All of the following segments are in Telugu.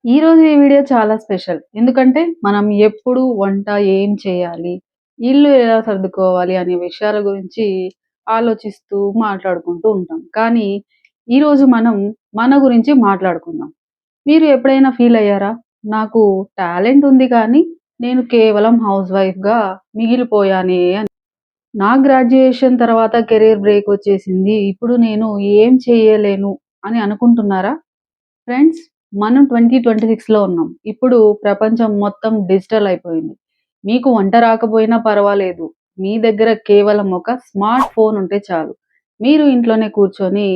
ఈరోజు ఈ వీడియో చాలా స్పెషల్. ఎందుకంటే, మనం ఎప్పుడు వంట ఏం చేయాలి, ఇల్లు ఎలా సర్దుకోవాలి అనే విషయాల గురించి ఆలోచిస్తూ, మాట్లాడుకుంటూ ఉంటాం. కానీ, ఈరోజు మనం మన గురించి మాట్లాడుకుందాం. మీరు ఎప్పుడైనా ఫీల్ అయ్యారా? నాకు టాలెంట్ ఉంది కానీ, నేను కేవలం హౌస్ వైఫ్‌గా మిగిలిపోయానే అని. నా గ్రాడ్యుయేషన్ తర్వాత కెరియర్ బ్రేక్ వచ్చేసింది. ఇప్పుడు నేను ఏం చేయలేను అని అనుకుంటున్నారా? ఫ్రెండ్స్, మనం 2026లో ఉన్నాం. ఇప్పుడు ప్రపంచం మొత్తం డిజిటల్ అయిపోయింది. మీకు వంట రాకపోయినా పర్వాలేదు. మీ దగ్గర కేవలం ఒక స్మార్ట్ ఫోన్ ఉంటే చాలు. మీరు ఇంట్లోనే కూర్చొని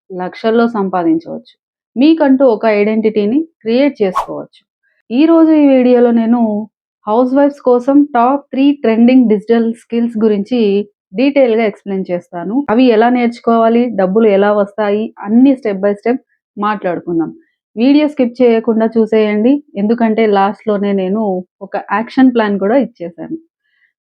లక్షల్లో సంపాదించవచ్చు. మీకంటూ ఒక ఐడెంటిటీని క్రియేట్ చేసుకోవచ్చు. ఈరోజు ఈ వీడియోలో నేను హౌస్ వైఫ్స్ కోసం టాప్ 3 ట్రెండింగ్ డిజిటల్ స్కిల్స్ గురించి డీటెయిల్‌గా ఎక్స్‌ప్లెయిన్ చేస్తాను. అవి ఎలా నేర్చుకోవాలి, డబ్బులు ఎలా వస్తాయి, అన్నీ స్టెప్ బై స్టెప్ మాట్లాడుకుందాం. వీడియో స్కిప్ చేయకుండా చూసేయండి. ఎందుకంటే లాస్ట్‌లోనే నేను ఒక యాక్షన్ ప్లాన్ కూడా ఇచ్చేసాను.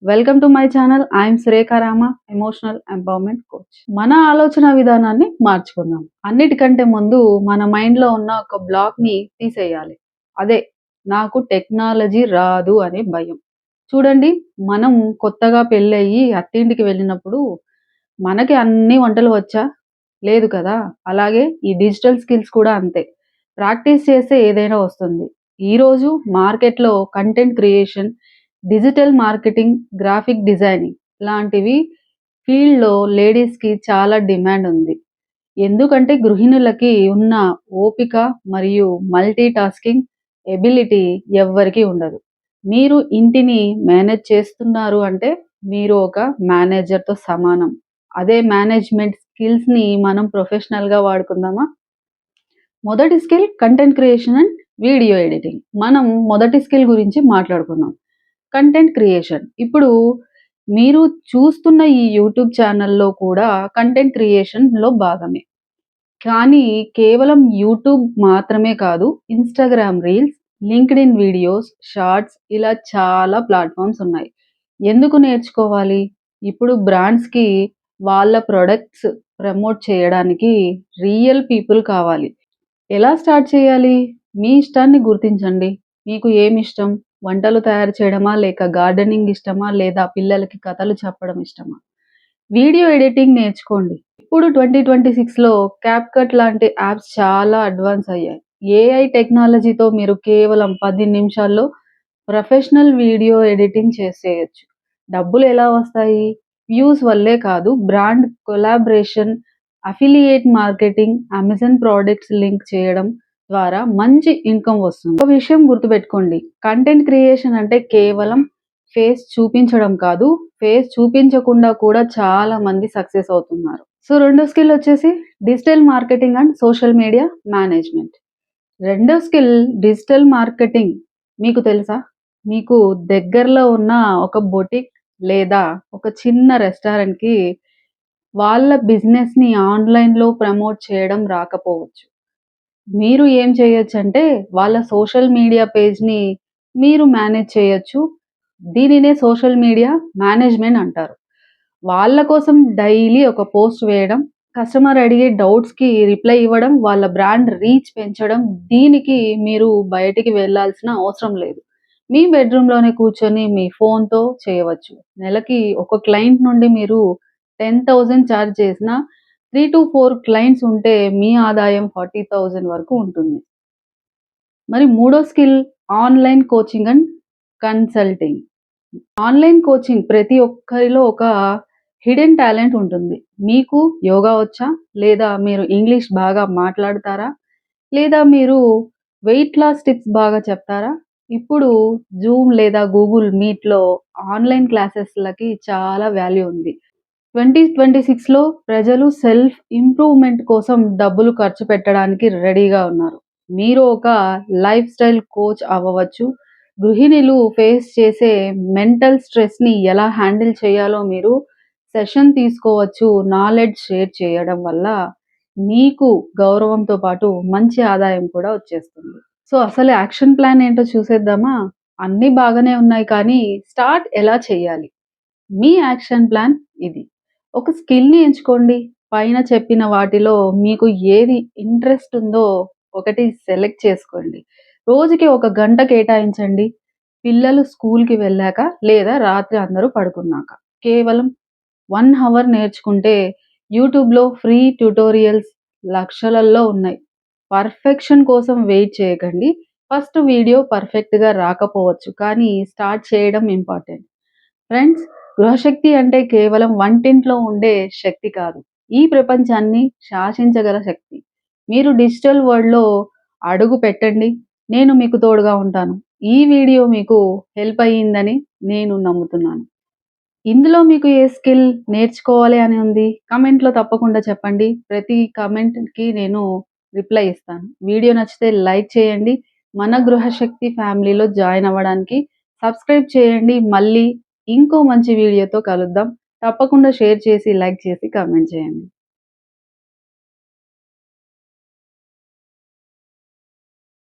Welcome to my channel. I'm Surekha Rama, emotional empowerment coach. మన ఆలోచన విధానాన్ని మార్చుకుందాం. అన్నిటికంటే ముందు మన మైండ్‌లో ఉన్న ఒక బ్లాక్‌ని తీసేయాలి. అదే నాకు టెక్నాలజీ రాదు అనే భయం. చూడండి, మనం కొత్తగా పెళ్ళయ్యి అత్తింటికి వెళ్ళినప్పుడు మనకి అన్ని వంటలు వచ్చా? లేదు కదా! అలాగే ఈ డిజిటల్ స్కిల్స్ కూడా అంతే. ప్రాక్టీస్ చేస్తే ఏదైనా వస్తుంది. ఈరోజు మార్కెట్‌లో content creation, digital marketing, graphic designing లాంటివి ఫీల్డ్‌లో లేడీస్‌కి చాలా డిమాండ్ ఉంది. ఎందుకంటే గృహిణులకి ఉన్న ఓపిక మరియు మల్టీ టాస్కింగ్ ఎబిలిటీ ఎవ్వరికీ ఉండదు. మీరు ఇంటిని మేనేజ్ చేస్తున్నారు అంటే మీరు ఒక మేనేజర్‌తో సమానం. అదే మేనేజ్‌మెంట్ స్కిల్స్‌ని మనం ప్రొఫెషనల్‌గా వాడుకుందామా? మొదటి skill content creation and video editing. మనం మొదటి స్కిల్ గురించి మాట్లాడుకుందాం. Content creation. ఇప్పుడు మీరు చూస్తున్న ఈ యూట్యూబ్ ఛానల్‌లో కూడా కంటెంట్ క్రియేషన్‌లో భాగమే. కానీ కేవలం యూట్యూబ్ మాత్రమే కాదు. Instagram reels, LinkedIn videos, shorts ఇలా చాలా ప్లాట్‌ఫార్మ్స్ ఉన్నాయి. ఎందుకు నేర్చుకోవాలి? ఇప్పుడు బ్రాండ్స్‌కి వాళ్ళ ప్రొడక్ట్స్ ప్రమోట్ చేయడానికి రియల్ పీపుల్ కావాలి. ఎలా స్టార్ట్ చేయాలి? మీ ఇష్టాన్ని గుర్తించండి. మీకు ఏమిష్టం? వంటలు తయారు చేయడమా? లేక గార్డెనింగ్ ఇష్టమా? లేదా పిల్లలకి కథలు చెప్పడం ఇష్టమా? వీడియో ఎడిటింగ్ నేర్చుకోండి. ఇప్పుడు 2026లో క్యాప్‌కట్ లాంటి యాప్స్ చాలా అడ్వాన్స్ అయ్యాయి. ఏఐ టెక్నాలజీతో మీరు కేవలం 10 నిమిషాల్లో ప్రొఫెషనల్ వీడియో ఎడిటింగ్ చేసేయొచ్చు. డబ్బులు ఎలా వస్తాయి? వ్యూస్ వల్లే కాదు, brand collaboration, affiliate marketing, Amazon products link చేయడం ద్వారా మంచి ఇన్‌కమ్ వస్తుంది. ఒక విషయం గుర్తుపెట్టుకోండి. కంటెంట్ క్రియేషన్ అంటే కేవలం ఫేస్ చూపించడం కాదు. ఫేస్ చూపించకుండా కూడా చాలా మంది సక్సెస్ అవుతున్నారు. సో, రెండో స్కిల్ వచ్చేసి digital marketing and social media management. రెండో స్కిల్ డిజిటల్ మార్కెటింగ్. మీకు తెలుసా? మీకు దగ్గరలో ఉన్న ఒక బొటిక్ లేదా ఒక చిన్న రెస్టారెంట్‌కి వాళ్ళ బిజినెస్‌ని ఆన్‌లైన్‌లో ప్రమోట్ చేయడం రాకపోవచ్చు. మీరు ఏం చేయొచ్చంటే వాళ్ళ సోషల్ మీడియా పేజ్‌ని మీరు మేనేజ్ చేయొచ్చు. దీనినే సోషల్ మీడియా మేనేజ్‌మెంట్ అంటారు. వాళ్ళ కోసం డైలీ ఒక పోస్ట్ వేయడం, కస్టమర్ అడిగే డౌట్స్‌కి రిప్లై ఇవ్వడం, వాళ్ళ బ్రాండ్ రీచ్ పెంచడం. దీనికి మీరు బయటికి వెళ్ళాల్సిన అవసరం లేదు. మీ బెడ్‌రూమ్‌లోనే కూర్చొని మీ ఫోన్‌తో చేయవచ్చు. నెలకి ఒక క్లయింట్ నుండి మీరు 10,000 చార్జ్ చేసినా 3-4 క్లయింట్స్ ఉంటే మీ ఆదాయం 40,000 వరకు ఉంటుంది. మరి మూడో skill online coaching and consulting. Online coaching ప్రతి ఒక్కరిలో ఒక హిడెన్ టాలెంట్ ఉంటుంది. మీకు యోగా వచ్చా? లేదా మీరు ఇంగ్లీష్ బాగా మాట్లాడతారా? లేదా మీరు వెయిట్ లాస్ టిప్స్ బాగా చెప్తారా? ఇప్పుడు జూమ్ లేదా గూగుల్ మీట్‌లో ఆన్‌లైన్ క్లాసెస్‌లకి చాలా వాల్యూ ఉంది. 2026లో ప్రజలు సెల్ఫ్ ఇంప్రూవ్‌మెంట్ కోసం డబ్బులు ఖర్చు పెట్టడానికి రెడీగా ఉన్నారు. మీరు ఒక లైఫ్ స్టైల్ కోచ్ అవ్వవచ్చు. గృహిణులు ఫేస్ చేసే మెంటల్ స్ట్రెస్‌ని ఎలా హ్యాండిల్ చేయాలో మీరు సెషన్ తీసుకోవచ్చు. నాలెడ్జ్ షేర్ చేయడం వల్ల మీకు గౌరవంతో పాటు మంచి ఆదాయం కూడా వచ్చేస్తుంది. సో, అసలు యాక్షన్ ప్లాన్ ఏంటో చూసేద్దామా? అన్నీ బాగానే ఉన్నాయి కానీ స్టార్ట్ ఎలా చేయాలి? మీ యాక్షన్ ప్లాన్ ఇది. ఒక స్కిల్‌ని ఎంచుకోండి. పైన చెప్పిన వాటిలో మీకు ఏది ఇంట్రెస్ట్ ఉందో ఒకటి సెలెక్ట్ చేసుకోండి. రోజుకి ఒక గంట కేటాయించండి. పిల్లలు స్కూల్‌కి వెళ్ళాక లేదా రాత్రి అందరూ పడుకున్నాక. కేవలం 1 హవర్ నేర్చుకుంటే యూట్యూబ్‌లో ఫ్రీ ట్యుటోరియల్స్ లక్షలల్లో ఉన్నాయి. పర్ఫెక్షన్ కోసం వెయిట్ చేయకండి. ఫస్ట్ వీడియో పర్ఫెక్ట్‌గా రాకపోవచ్చు. కానీ స్టార్ట్ చేయడం ఇంపార్టెంట్. ఫ్రెండ్స్, గృహశక్తి అంటే కేవలం వంటింట్లో ఉండే శక్తి కాదు. ఈ ప్రపంచాన్ని శాసించగల శక్తి. మీరు డిజిటల్ వరల్డ్‌లో అడుగు పెట్టండి. నేను మీకు తోడుగా ఉంటాను. ఈ వీడియో మీకు హెల్ప్ అయ్యిందని నేను నమ్ముతున్నాను. ఇందులో మీకు ఏ స్కిల్ నేర్చుకోవాలి అని ఉంది? కామెంట్‌లో తప్పకుండా చెప్పండి. ప్రతి కామెంట్‌కి నేను రిప్లై ఇస్తాను. వీడియో నచ్చితే లైక్ చేయండి. మన గృహశక్తి ఫ్యామిలీలో జాయిన్ అవ్వడానికి సబ్స్క్రైబ్ చేయండి. మళ్ళీ ఇంకో మంచి వీడియోతో కలుద్దాం. తప్పకుండా షేర్ చేసి, లైక్ చేసి, కామెంట్ చేయండి.